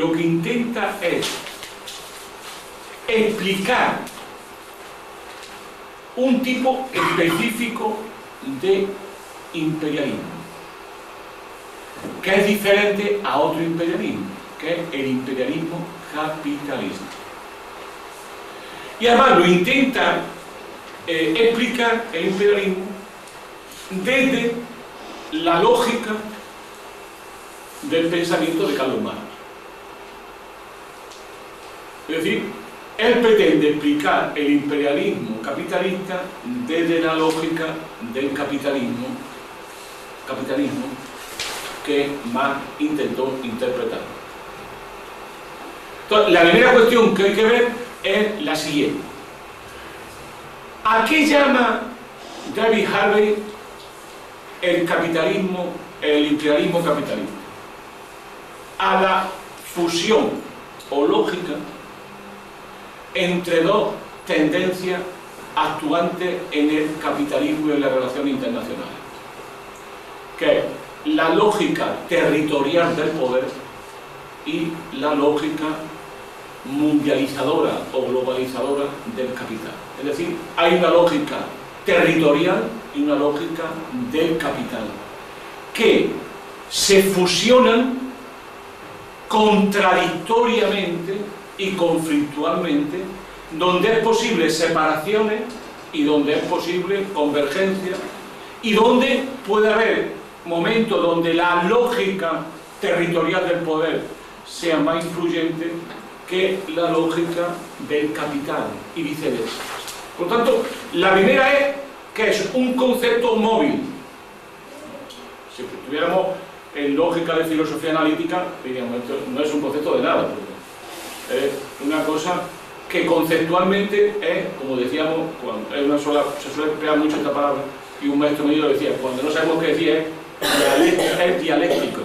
lo que intenta es explicar un tipo específico de imperialismo, que es diferente a otro imperialismo, que es el imperialismo capitalista. Y además lo intenta explicar el imperialismo desde la lógica del pensamiento de Karl Marx. Es decir, él pretende explicar el imperialismo capitalista desde la lógica del capitalismo que Marx intentó interpretar. Entonces, la primera cuestión que hay que ver es la siguiente. ¿A qué llama David Harvey el imperialismo capitalista? A la fusión o lógica entre dos tendencias actuantes en el capitalismo y en las relaciones internacionales, que es la lógica territorial del poder y la lógica mundializadora o globalizadora del capital. Es decir, hay una lógica territorial y una lógica del capital que se fusionan contradictoriamente y conflictualmente, donde es posible separaciones y donde es posible convergencia, y donde puede haber momentos donde la lógica territorial del poder sea más influyente que la lógica del capital y viceversa. Por tanto, la primera es que es un concepto móvil. Si estuviéramos en lógica de filosofía analítica, diríamos, esto no es un concepto de nada, es una cosa que conceptualmente es, como decíamos, cuando es una sola, se suele emplear mucho esta palabra, y un maestro mío lo decía, cuando no sabemos qué decir es dialéctico.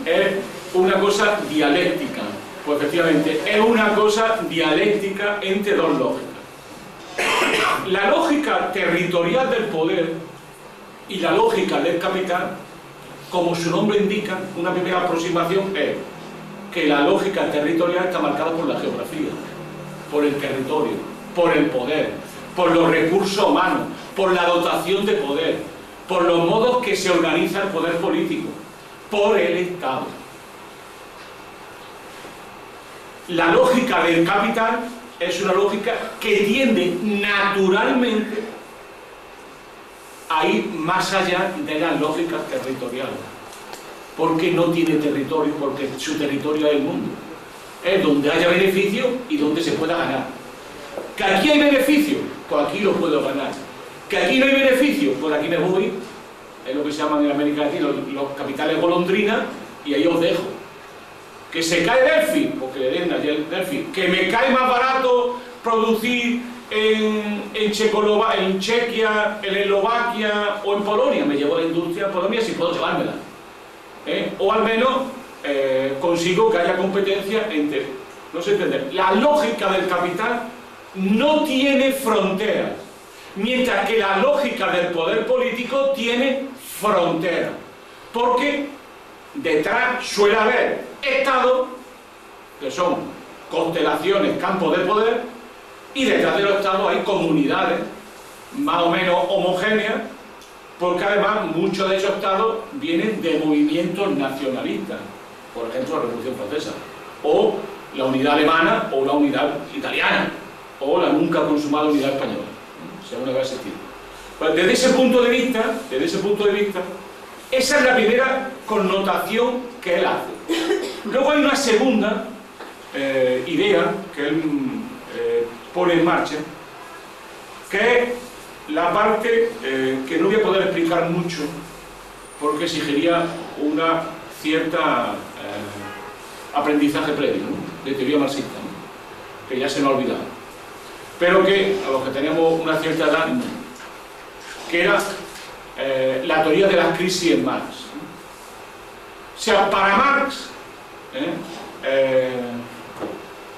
Es una cosa dialéctica. Pues efectivamente, es una cosa dialéctica entre dos lógicas. La lógica territorial del poder y la lógica del capital, como su nombre indica, una primera aproximación es que la lógica territorial está marcada por la geografía, por el territorio, por el poder, por los recursos humanos, por la dotación de poder, por los modos que se organiza el poder político, por el Estado. La lógica del capital es una lógica que tiende naturalmente a ir más allá de las lógicas territoriales, porque no tiene territorio, porque su territorio es el mundo. Es donde haya beneficio y donde se pueda ganar. ¿Que aquí hay beneficio? Pues aquí lo puedo ganar. ¿Que aquí no hay beneficio? Pues aquí me voy, es lo que se llaman en América Latina los capitales golondrina, y ahí os dejo. ¿Que se cae Delphi? Pues que le den allí el Delphi. ¿Que me cae más barato producir en Chequia, en Eslovaquia o en Polonia? Me llevo la industria a Polonia si puedo llevármela. O al menos consigo que haya competencia entre... No sé entender. La lógica del capital no tiene fronteras, mientras que la lógica del poder político tiene fronteras. Porque detrás suele haber estados, que son constelaciones, campos de poder, y detrás de los estados hay comunidades más o menos homogéneas, porque además muchos de esos estados vienen de movimientos nacionalistas, por ejemplo la Revolución Francesa, o la unidad alemana, o la unidad italiana, o la nunca consumada unidad española, según habrá existido. Pues desde ese punto de vista, esa es la primera connotación que él hace. Luego hay una segunda idea que él pone en marcha, que es la parte que no voy a poder explicar mucho porque exigiría una cierta aprendizaje previo, ¿no?, de teoría marxista, ¿no?, que ya se nos ha olvidado, pero que a los que tenemos una cierta edad, no, que era la teoría de las crisis en Marx. O sea, para Marx,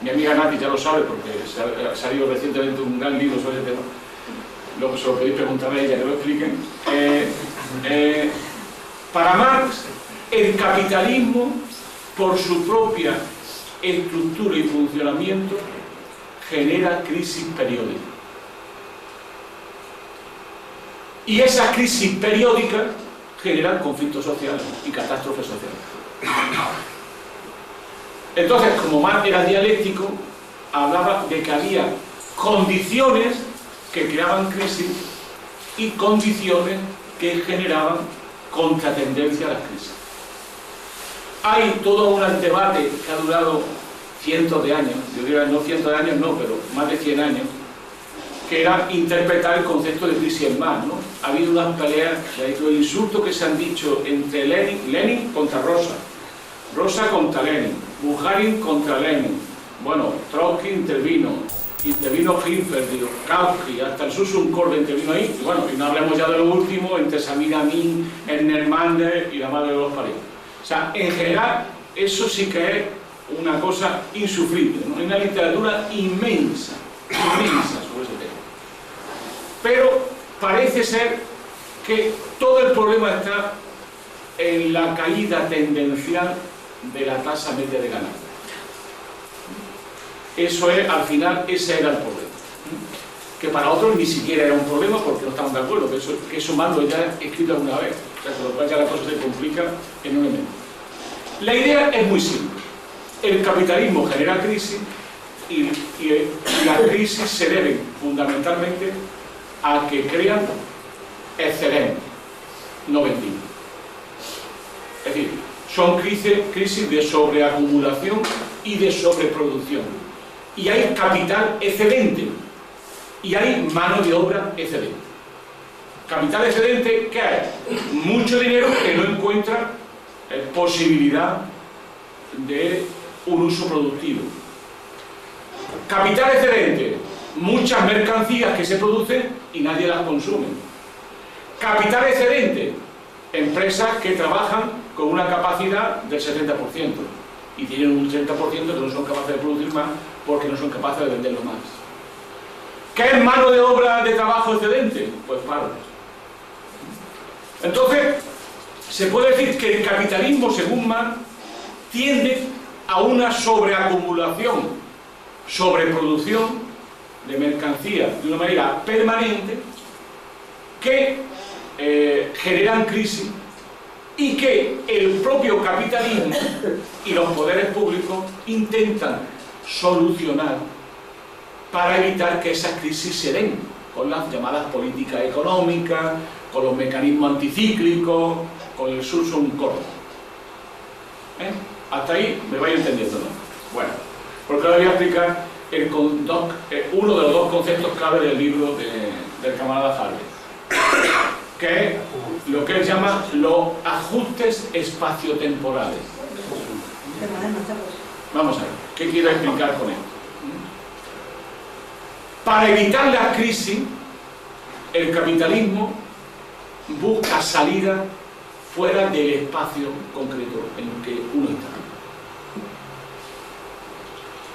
mi amiga Nati ya lo sabe porque ha salido recientemente un gran libro sobre ese tema, luego se lo podéis preguntar a ella que lo expliquen. Para Marx, el capitalismo por su propia estructura y funcionamiento, genera crisis periódicas. Y esas crisis periódicas generan conflictos sociales y catástrofes sociales. Entonces, como Marx era dialéctico, hablaba de que había condiciones que creaban crisis y condiciones que generaban contratendencia a las crisis. Hay todo un debate que ha durado cientos de años, yo diría no cientos de años, no, pero más de 100 años, que era interpretar el concepto de crisis en Marx, ¿no? Ha habido unas peleas, el insulto que se han dicho entre Lenin contra Rosa, Rosa contra Lenin, Bukharin contra Lenin, bueno, Trotsky intervino Hindenburg, Kautsky, hasta el Susun-Kord intervino ahí, y bueno, y no hablemos ya de lo último, entre Samir Amin, Ernest Mandel y la madre de los parientes. O sea, en general, eso sí que es una cosa insufrible, ¿no? Hay una literatura inmensa sobre ese tema. Pero parece ser que todo el problema está en la caída tendencial de la tasa media de ganancia. Eso es, al final, ese era el problema. Que para otros ni siquiera era un problema porque no estaban de acuerdo, que eso más lo ya he escrito alguna vez, o sea, con lo cual ya la cosa se complica enormemente. La idea es muy simple. El capitalismo genera crisis y las crisis se deben fundamentalmente a que crean excedentes no vendidos. Es decir, son crisis de sobreacumulación y de sobreproducción. Y hay capital excedente y hay mano de obra excedente. Capital excedente, ¿qué hay? Mucho dinero que no encuentra posibilidad de un uso productivo. Capital excedente, muchas mercancías que se producen y nadie las consume. Capital excedente, empresas que trabajan con una capacidad del 70% y tienen un 30% que no son capaces de producir más porque no son capaces de venderlo más. ¿Qué es mano de obra de trabajo excedente? Pues paro. Entonces, se puede decir que el capitalismo, según Marx, tiende a una sobreacumulación, sobreproducción de mercancías de una manera permanente que generan crisis y que el propio capitalismo y los poderes públicos intentan solucionar para evitar que esas crisis se den con las llamadas políticas económicas, con los mecanismos anticíclicos, con el Susun-Kord. Hasta ahí me vais entendiendo, ¿no? Bueno, porque ahora voy a explicar uno de los dos conceptos clave del libro del camarada Harvey, que es lo que él llama los ajustes espaciotemporales. Vamos a ver, ¿qué quiero explicar con esto? Para evitar la crisis, el capitalismo busca salida fuera del espacio concreto en el que uno está.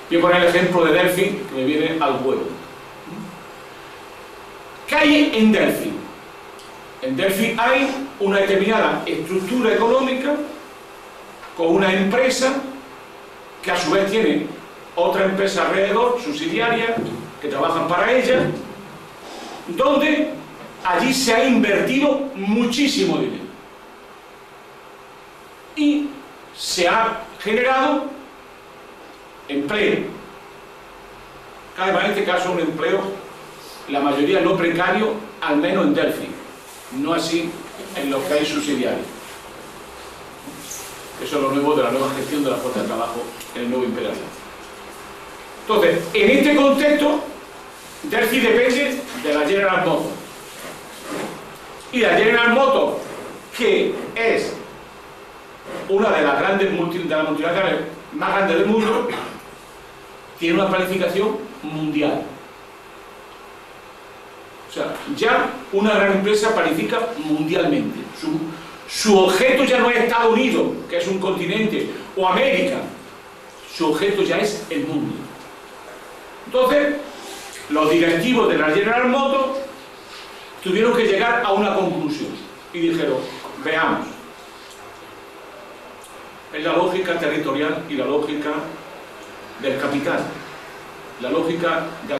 Voy a poner el ejemplo de Delphi, que me viene al huevo. ¿Qué hay en Delphi? En Delphi hay una determinada estructura económica con una empresa que a su vez tiene otra empresa alrededor, subsidiaria, que trabajan para ella, donde allí se ha invertido muchísimo dinero y se ha generado empleo. Además, en este caso, un empleo, la mayoría no precario, al menos en Delphi, no así en los que hay subsidiarios. Eso es lo nuevo de la nueva gestión de la fuerza de trabajo en el nuevo imperialismo. Entonces, en este contexto, Delphi depende de la General Motors. Y la General Motors, que es una de las grandes multinacionales más grandes del mundo, tiene una planificación mundial. O sea, ya una gran empresa planifica mundialmente. Su objeto ya no es Estados Unidos, que es un continente, o América. Su objeto ya es el mundo. Entonces, los directivos de la General Motors tuvieron que llegar a una conclusión y dijeron, veamos, es la lógica territorial y la lógica del capital. La lógica de